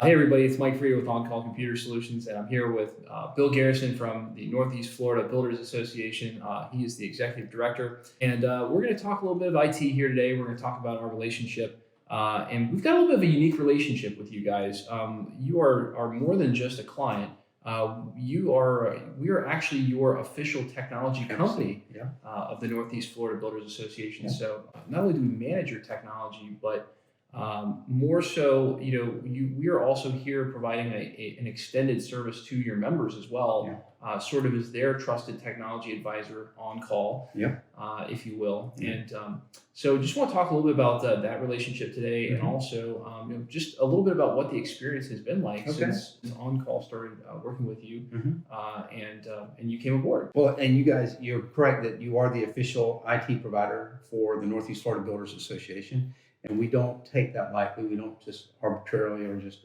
Hey everybody, it's Mike Frieda with On Call Computer Solutions, and I'm here with Bill Garrison from the Northeast Florida Builders Association. He is the executive director, and we're going to talk a little bit of IT here today. We're going to talk about our relationship, and we've got a little bit of a unique relationship with you guys. You are more than just a client. We are actually your official technology company of the Northeast Florida Builders Association. Yeah. So not only do we manage your technology, but more so, we are also here providing an extended service to your members as well, sort of as their trusted technology advisor on call, if you will. And so just want to talk a little bit about that relationship today, and also just a little bit about what the experience has been like since On Call started working with you, and you came aboard. Well, and you guys, you're correct that you are the official IT provider for the Northeast Florida Builders Association. And we don't take that lightly. We don't just arbitrarily or just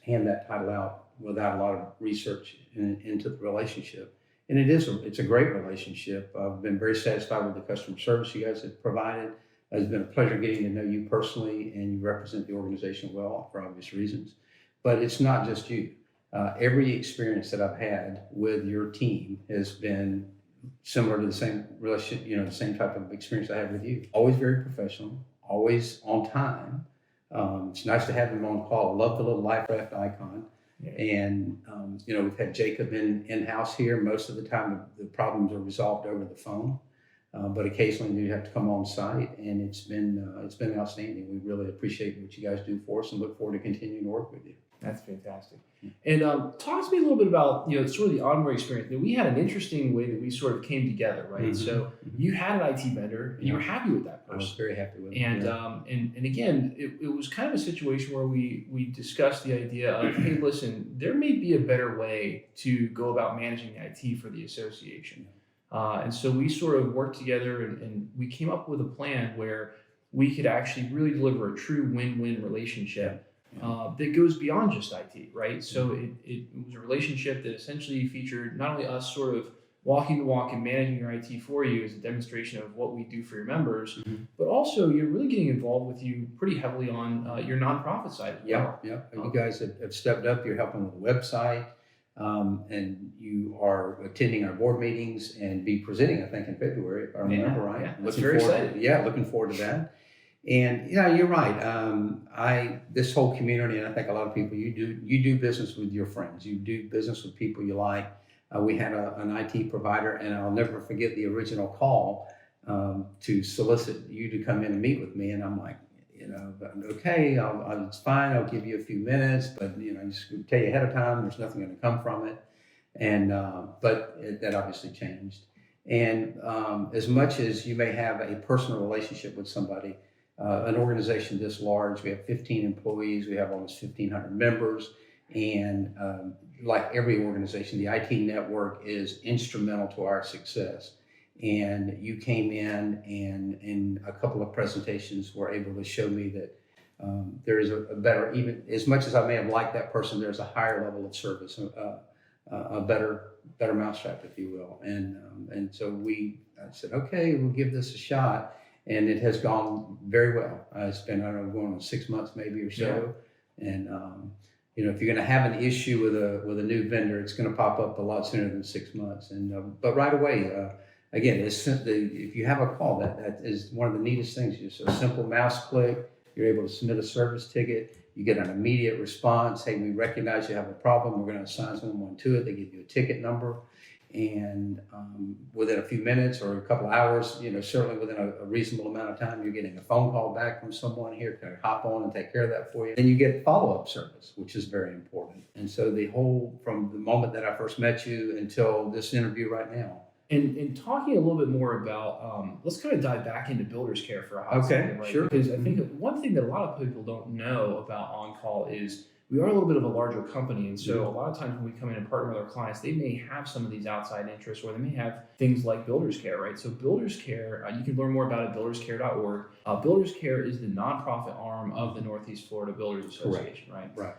hand that title out without a lot of research into the relationship. And it's a great relationship. I've been very satisfied with the customer service you guys have provided. It's been a pleasure getting to know you personally, and you represent the organization well for obvious reasons. But it's not just you. Every experience that I've had with your team has been similar to the same relationship, the same type of experience I have with you. Always very professional. Always on time. It's nice to have him on call. I love the little life raft icon. And, we've had Jacob in-house here. Most of the time, the problems are resolved over the phone. But occasionally you have to come on site, and it's been outstanding. We really appreciate what you guys do for us and look forward to continuing to work with you. That's fantastic. And talk to me a little bit about sort of the onboarding experience. We had an interesting way that we sort of came together, right? So you had an IT vendor, and you were happy with that person. I was very happy with it. And again, it was kind of a situation where we discussed the idea of, hey, listen, there may be a better way to go about managing IT for the association. And so we sort of worked together, and we came up with a plan where we could actually really deliver a true win-win relationship. That goes beyond just IT, right? So it was a relationship that essentially featured not only us sort of walking the walk and managing your IT for you as a demonstration of what we do for your members, but also you're really getting involved with you pretty heavily on your nonprofit side as well. You guys have stepped up. You're helping with the website, and you are attending our board meetings and be presenting, I think, in February, if I remember right. Yeah, that's very exciting. Looking forward to that. And you're right. This whole community, and I think a lot of people, you do business with your friends. You do business with people you like. We had an IT provider, and I'll never forget the original call to solicit you to come in and meet with me. And I'm like, okay, it's fine. I'll give you a few minutes, but just tell you ahead of time, there's nothing going to come from it. And but that obviously changed. And as much as you may have a personal relationship with somebody. An organization this large, we have 15 employees, we have almost 1,500 members, and like every organization, the IT network is instrumental to our success. And you came in and in a couple of presentations were able to show me that there is a better, even as much as I may have liked that person, there's a higher level of service, a better mousetrap, if you will. And so I said, okay, we'll give this a shot. And it has gone very well. It's been, going on 6 months maybe or so. Yeah. And, if you're going to have an issue with a new vendor, it's going to pop up a lot sooner than 6 months. And but right away, again, if you have a call, that is one of the neatest things. Just a simple mouse click, you're able to submit a service ticket. You get an immediate response. Hey, we recognize you have a problem. We're going to assign someone to it. They give you a ticket number. And within a few minutes or a couple of hours, certainly within a reasonable amount of time, you're getting a phone call back from someone here to hop on and take care of that for you. And you get follow-up service, which is very important. And so from the moment that I first met you until this interview right now. And talking a little bit more about, let's kind of dive back into Builders Care for a hot second, right? Sure. Because I think one thing that a lot of people don't know about On Call is we are a little bit of a larger company, and so a lot of times when we come in and partner with our clients, they may have some of these outside interests, or they may have things like Builders Care, right? So Builders Care, you can learn more about it at builderscare.org. Builders Care is the nonprofit arm of the Northeast Florida Builders Association, right? Right.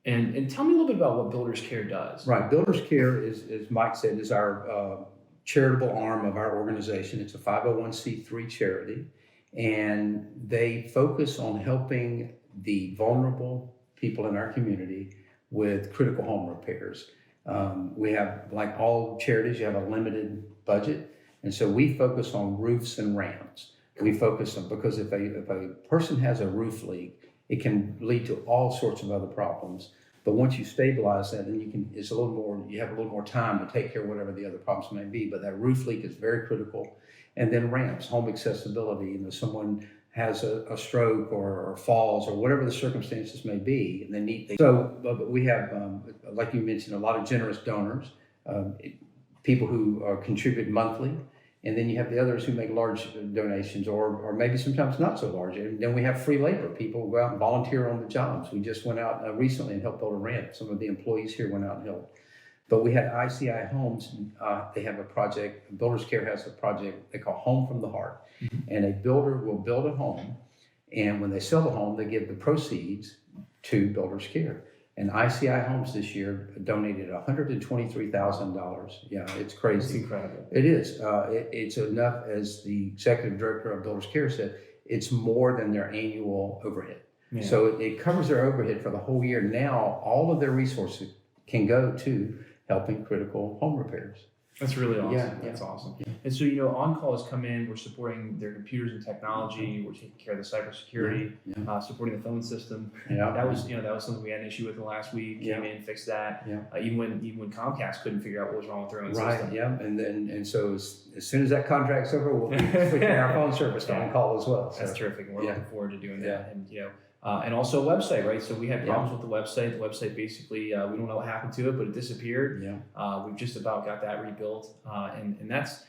And tell me a little bit about what Builders Care does. Right. Builders Care is, as Mike said, is our charitable arm of our organization. It's a 501c3 charity, and they focus on helping the vulnerable people in our community with critical home repairs. We have, like all charities, you have a limited budget. And so we focus on roofs and ramps. We focus on, because if a person has a roof leak, it can lead to all sorts of other problems. But once you stabilize that, then you have a little more time to take care of whatever the other problems may be. But that roof leak is very critical. And then ramps, home accessibility. Someone has a stroke or falls or whatever the circumstances may be, and they need. But we have, like you mentioned, a lot of generous donors, people who contribute monthly. And then you have the others who make large donations or maybe sometimes not so large. And then we have free labor. People go out and volunteer on the jobs. We just went out recently and helped build a ramp. Some of the employees here went out and helped. But we had ICI Homes. They have a project. Builders Care has a project they call Home from the Heart. Mm-hmm. And a builder will build a home. And when they sell the home, they give the proceeds to Builders Care. And ICI Homes this year donated $123,000. Yeah, it's crazy. It's incredible. It is. It's enough, as the executive director of Builders Care said, it's more than their annual overhead. Yeah. So it covers their overhead for the whole year. Now, all of their resources can go to helping critical home repairs. That's really awesome. Yeah, That's awesome. Yeah. And so, On Call has come in, we're supporting their computers and technology, we're taking care of the cybersecurity, supporting the phone system. Yeah. That was something we had an issue with the last week, came in, fixed that. Yeah. Even when Comcast couldn't figure out what was wrong with their own system. Right, yeah. And so as soon as that contract's over, we'll be switching our phone service to On Call as well. So. That's terrific. And we're looking forward to doing that. And, and also a website, right? So we had problems with the website. The website basically, we don't know what happened to it, but it disappeared. Yeah. We've just about got that rebuilt. And that's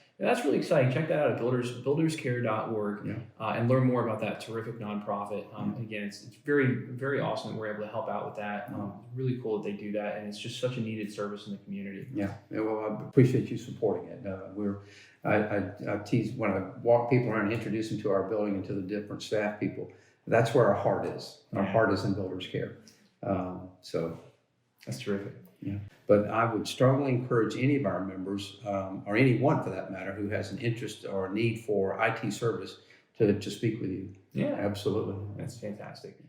really exciting. Check that out at builderscare.org and learn more about that terrific nonprofit. Again, it's very, very awesome that we're able to help out with that. Really cool that they do that. And it's just such a needed service in the community. Yeah. Well, I appreciate you supporting it. I tease when I walk people around and introduce them to our building and to the different staff people. That's where our heart is. Our heart is in Builders Care. So that's terrific. Yeah. But I would strongly encourage any of our members, or anyone for that matter, who has an interest or a need for IT service to speak with you. Yeah. Absolutely. That's fantastic.